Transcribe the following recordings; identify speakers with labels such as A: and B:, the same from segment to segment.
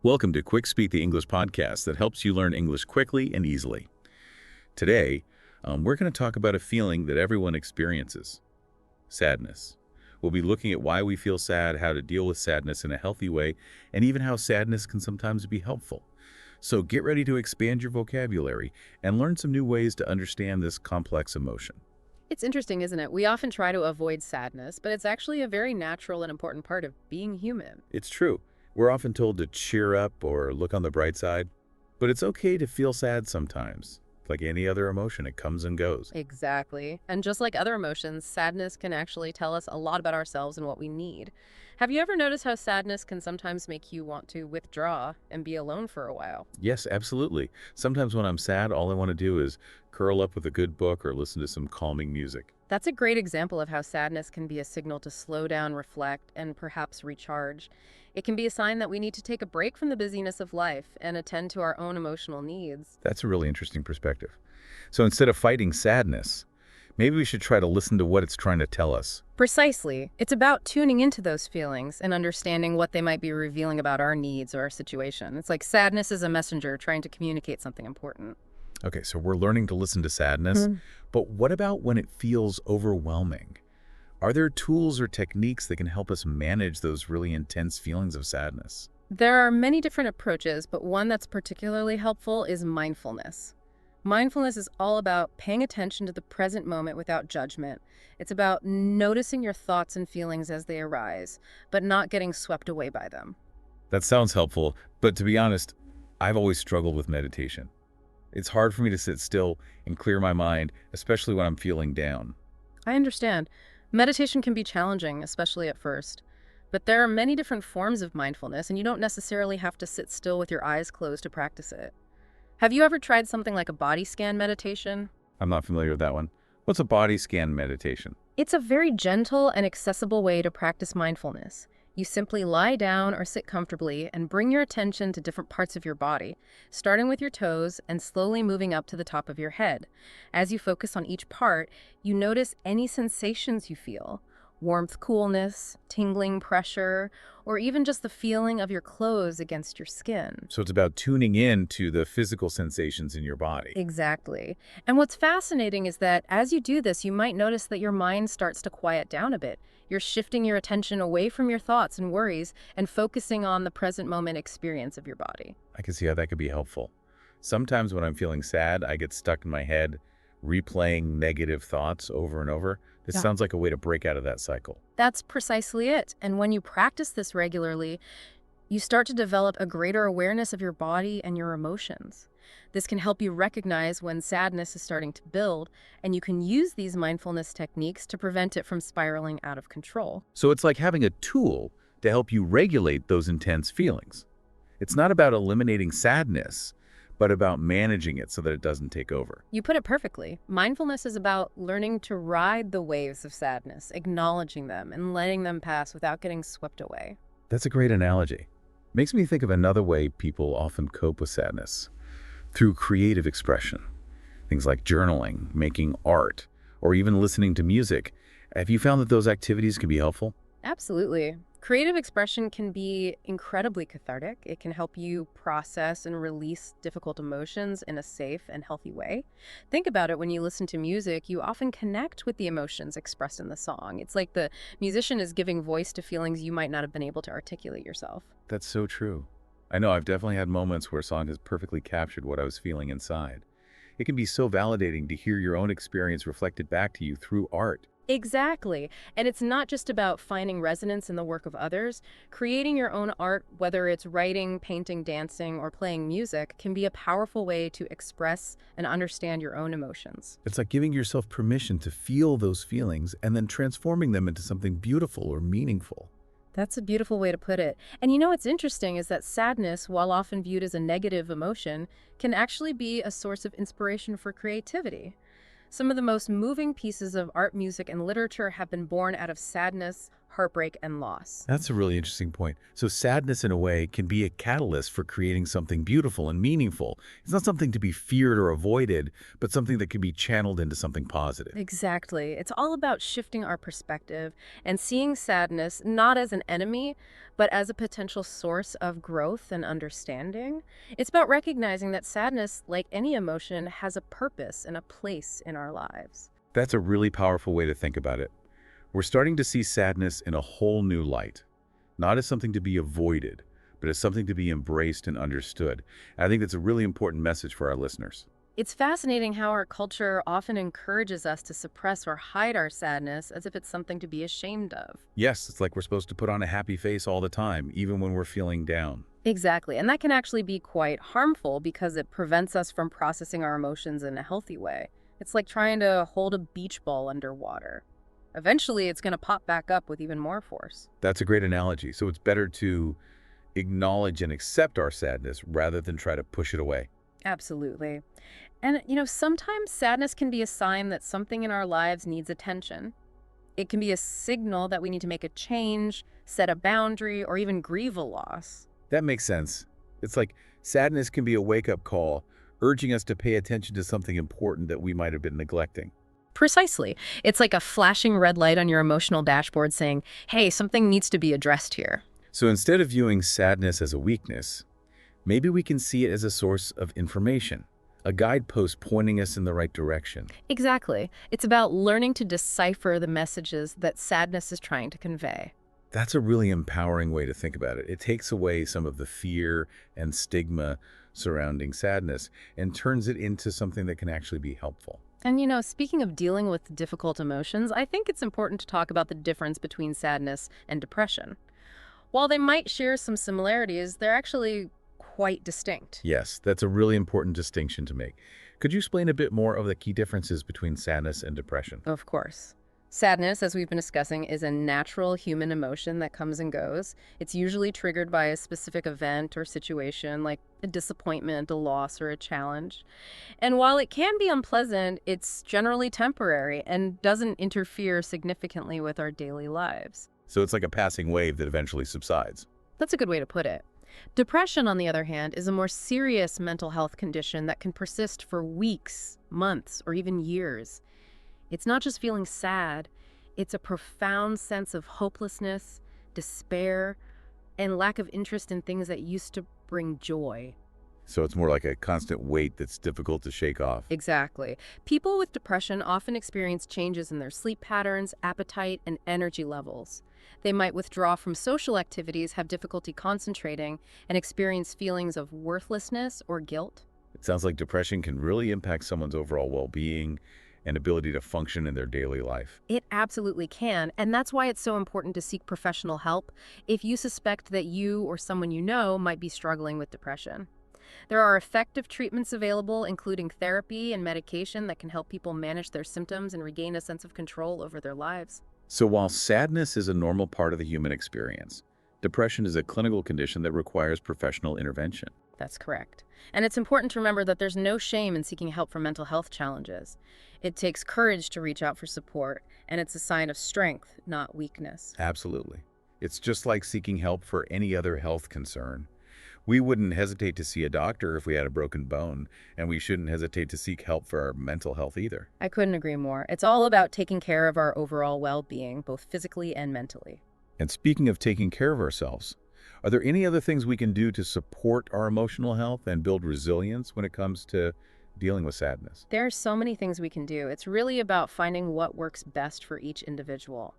A: Welcome to QuickSpeak, the English podcast that helps you learn English quickly and easily. Today, we're going to talk about a feeling that everyone experiences, sadness. We'll be looking at why we feel sad, how to deal with sadness in a healthy way, and even how sadness can sometimes be helpful. So get ready to expand your vocabulary and learn some new ways to understand this complex emotion.
B: It's interesting, isn't it? We often try to avoid sadness, but it's actually a very natural and important part of being human.
A: It's true. We're often told to cheer up or look on the bright side, but it's okay to feel sad sometimes. Like any other emotion, it comes and goes.
B: Exactly. And just like other emotions, sadness can actually tell us a lot about ourselves and what we need. Have you ever noticed how sadness can sometimes make you want to withdraw and be alone for a while?
A: Yes, absolutely. Sometimes when I'm sad, all I want to do is curl up with a good book or listen to some calming music.
B: That's a great example of how sadness can be a signal to slow down, reflect, and perhaps recharge. It can be a sign that we need to take a break from the busyness of life and attend to our own emotional needs.
A: That's a really interesting perspective. So instead of fighting sadness, maybe we should try to listen to what it's trying to tell us.
B: Precisely. It's about tuning into those feelings and understanding what they might be revealing about our needs or our situation. It's like sadness is a messenger trying to communicate something important.
A: Okay, so we're learning to listen to sadness, but what about when it feels overwhelming? Are there tools or techniques that can help us manage those really intense feelings of sadness?
B: There are many different approaches, but one that's particularly helpful is mindfulness. Mindfulness is all about paying attention to the present moment without judgment. It's about noticing your thoughts and feelings as they arise, but not getting swept away by them.
A: That sounds helpful, but to be honest, I've always struggled with meditation. It's hard for me to sit still and clear my mind, especially when I'm feeling down.
B: I understand. Meditation can be challenging, especially at first. But there are many different forms of mindfulness, and you don't necessarily have to sit still with your eyes closed to practice it. Have you ever tried something like a body scan meditation?
A: I'm not familiar with that one. What's a body scan meditation?
B: It's a very gentle and accessible way to practice mindfulness. You simply lie down or sit comfortably and bring your attention to different parts of your body, starting with your toes and slowly moving up to the top of your head. As you focus on each part, you notice any sensations you feel: warmth, coolness, tingling, pressure, or even just the feeling of your clothes against your skin.
A: So it's about tuning in to the physical sensations in your body.
B: Exactly. And what's fascinating is that as you do this, you might notice that your mind starts to quiet down a bit. You're shifting your attention away from your thoughts and worries and focusing on the present moment experience of your body.
A: I can see how that could be helpful. Sometimes when I'm feeling sad, I get stuck in my head, replaying negative thoughts over and over. This sounds like a way to break out of that cycle.
B: That's precisely it. And when you practice this regularly, you start to develop a greater awareness of your body and your emotions. This can help you recognize when sadness is starting to build, and you can use these mindfulness techniques to prevent it from spiraling out of control.
A: So it's like having a tool to help you regulate those intense feelings. It's not about eliminating sadness, but about managing it so that it doesn't take over.
B: You put it perfectly. Mindfulness is about learning to ride the waves of sadness, acknowledging them, and letting them pass without getting swept away.
A: That's a great analogy. Makes me think of another way people often cope with sadness: through creative expression. Things like journaling, making art, or even listening to music. Have you found that those activities can be helpful?
B: Absolutely. Creative expression can be incredibly cathartic. It can help you process and release difficult emotions in a safe and healthy way. Think about it: when you listen to music, you often connect with the emotions expressed in the song. It's like the musician is giving voice to feelings you might not have been able to articulate yourself.
A: That's so true. I know I've definitely had moments where a song has perfectly captured what I was feeling inside. It can be so validating to hear your own experience reflected back to you through art.
B: Exactly. And it's not just about finding resonance in the work of others. Creating your own art, whether it's writing, painting, dancing, or playing music, can be a powerful way to express and understand your own emotions.
A: It's like giving yourself permission to feel those feelings and then transforming them into something beautiful or meaningful.
B: That's a beautiful way to put it. And you know what's interesting is that sadness, while often viewed as a negative emotion, can actually be a source of inspiration for creativity. Some of the most moving pieces of art, music, and literature have been born out of sadness, heartbreak, and loss.
A: That's a really interesting point. So sadness, in a way, can be a catalyst for creating something beautiful and meaningful. It's not something to be feared or avoided, but something that can be channeled into something positive.
B: Exactly. It's all about shifting our perspective and seeing sadness not as an enemy, but as a potential source of growth and understanding. It's about recognizing that sadness, like any emotion, has a purpose and a place in our lives.
A: That's a really powerful way to think about it. We're starting to see sadness in a whole new light, not as something to be avoided, but as something to be embraced and understood. And I think that's a really important message for our listeners.
B: It's fascinating how our culture often encourages us to suppress or hide our sadness as if it's something to be ashamed of.
A: Yes, it's like we're supposed to put on a happy face all the time, even when we're feeling down.
B: Exactly. And that can actually be quite harmful because it prevents us from processing our emotions in a healthy way. It's like trying to hold a beach ball underwater. Eventually, it's going to pop back up with even more force.
A: That's a great analogy. So it's better to acknowledge and accept our sadness rather than try to push it away.
B: Absolutely. And, sometimes sadness can be a sign that something in our lives needs attention. It can be a signal that we need to make a change, set a boundary, or even grieve a loss.
A: That makes sense. It's like sadness can be a wake-up call, urging us to pay attention to something important that we might have been neglecting.
B: Precisely. It's like a flashing red light on your emotional dashboard saying, hey, something needs to be addressed here.
A: So instead of viewing sadness as a weakness, maybe we can see it as a source of information, a guidepost pointing us in the right direction.
B: Exactly. It's about learning to decipher the messages that sadness is trying to convey.
A: That's a really empowering way to think about it. It takes away some of the fear and stigma surrounding sadness and turns it into something that can actually be helpful.
B: And speaking of dealing with difficult emotions, I think it's important to talk about the difference between sadness and depression. While they might share some similarities, they're actually quite distinct.
A: Yes, that's a really important distinction to make. Could you explain a bit more of the key differences between sadness and depression?
B: Of course. Sadness, as we've been discussing, is a natural human emotion that comes and goes. It's usually triggered by a specific event or situation, like a disappointment, a loss, or a challenge. And while it can be unpleasant, it's generally temporary and doesn't interfere significantly with our daily lives.
A: So it's like a passing wave that eventually subsides.
B: That's a good way to put it. Depression, on the other hand, is a more serious mental health condition that can persist for weeks, months, or even years. It's not just feeling sad, it's a profound sense of hopelessness, despair, and lack of interest in things that used to bring joy.
A: So it's more like a constant weight that's difficult to shake off.
B: Exactly. People with depression often experience changes in their sleep patterns, appetite, and energy levels. They might withdraw from social activities, have difficulty concentrating, and experience feelings of worthlessness or guilt.
A: It sounds like depression can really impact someone's overall well-being and ability to function in their daily life.
B: It absolutely can, and that's why it's so important to seek professional help if you suspect that you or someone you know might be struggling with depression. There are effective treatments available, including therapy and medication that can help people manage their symptoms and regain a sense of control over their lives.
A: So while sadness is a normal part of the human experience, depression is a clinical condition that requires professional intervention.
B: That's correct. And it's important to remember that there's no shame in seeking help for mental health challenges. It takes courage to reach out for support, and it's a sign of strength, not weakness.
A: Absolutely. It's just like seeking help for any other health concern. We wouldn't hesitate to see a doctor if we had a broken bone, and we shouldn't hesitate to seek help for our mental health either.
B: I couldn't agree more. It's all about taking care of our overall well-being, both physically and mentally.
A: And speaking of taking care of ourselves, are there any other things we can do to support our emotional health and build resilience when it comes to dealing with sadness?
B: There are so many things we can do. It's really about finding what works best for each individual.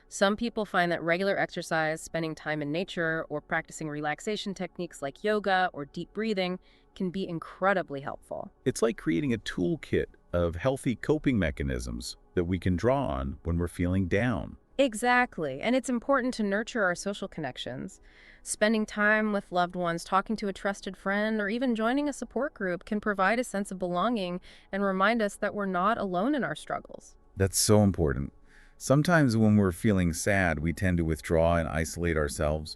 B: Some people find that regular exercise, spending time in nature, or practicing relaxation techniques like yoga or deep breathing can be incredibly helpful.
A: It's like creating a toolkit of healthy coping mechanisms that we can draw on when we're feeling down.
B: Exactly. And it's important to nurture our social connections. Spending time with loved ones, talking to a trusted friend, or even joining a support group can provide a sense of belonging and remind us that we're not alone in our struggles.
A: That's so important. Sometimes when we're feeling sad, we tend to withdraw and isolate ourselves,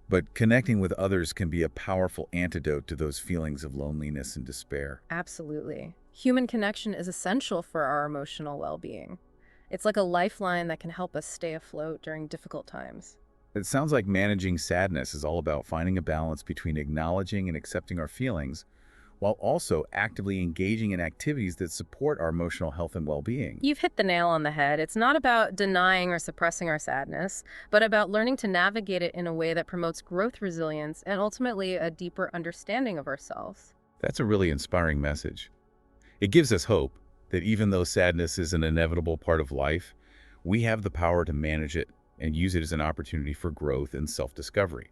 A: but connecting with others can be a powerful antidote to those feelings of loneliness and despair.
B: Absolutely. Human connection is essential for our emotional well-being. It's like a lifeline that can help us stay afloat during difficult times.
A: It sounds like managing sadness is all about finding a balance between acknowledging and accepting our feelings, while also actively engaging in activities that support our emotional health and well-being.
B: You've hit the nail on the head. It's not about denying or suppressing our sadness, but about learning to navigate it in a way that promotes growth, resilience, and ultimately a deeper understanding of ourselves.
A: That's a really inspiring message. It gives us hope that even though sadness is an inevitable part of life, we have the power to manage it and use it as an opportunity for growth and self-discovery.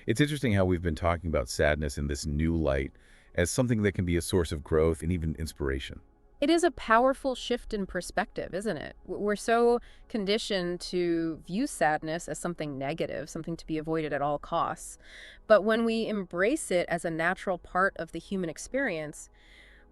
A: It's interesting how we've been talking about sadness in this new light as something that can be a source of growth and even inspiration.
B: It is a powerful shift in perspective, isn't it? We're so conditioned to view sadness as something negative, something to be avoided at all costs. But when we embrace it as a natural part of the human experience,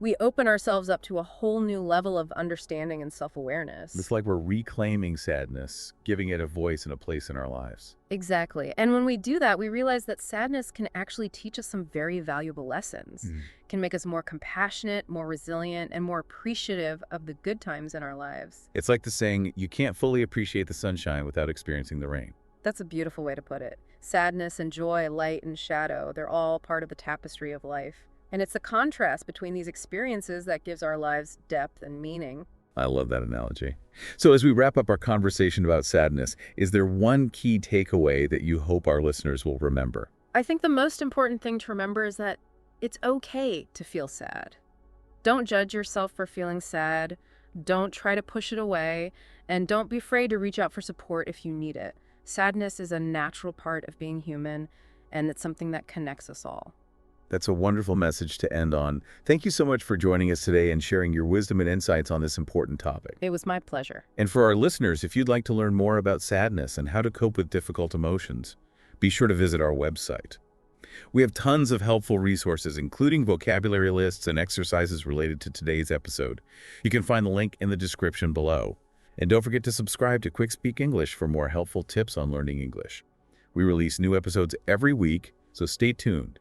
B: we open ourselves up to a whole new level of understanding and self-awareness.
A: It's like we're reclaiming sadness, giving it a voice and a place in our lives.
B: Exactly. And when we do that, we realize that sadness can actually teach us some very valuable lessons.
A: Mm.
B: Can make us more compassionate, more resilient, and more appreciative of the good times in our lives.
A: It's like the saying, you can't fully appreciate the sunshine without experiencing the rain.
B: That's a beautiful way to put it. Sadness and joy, light and shadow, they're all part of the tapestry of life. And it's the contrast between these experiences that gives our lives depth and meaning.
A: I love that analogy. So as we wrap up our conversation about sadness, is there one key takeaway that you hope our listeners will remember?
B: I think the most important thing to remember is that it's okay to feel sad. Don't judge yourself for feeling sad. Don't try to push it away. And don't be afraid to reach out for support if you need it. Sadness is a natural part of being human, and it's something that connects us all.
A: That's a wonderful message to end on. Thank you so much for joining us today and sharing your wisdom and insights on this important topic.
B: It was my pleasure.
A: And for our listeners, if you'd like to learn more about sadness and how to cope with difficult emotions, be sure to visit our website. We have tons of helpful resources, including vocabulary lists and exercises related to today's episode. You can find the link in the description below. And don't forget to subscribe to QuickSpeak English for more helpful tips on learning English. We release new episodes every week, so stay tuned.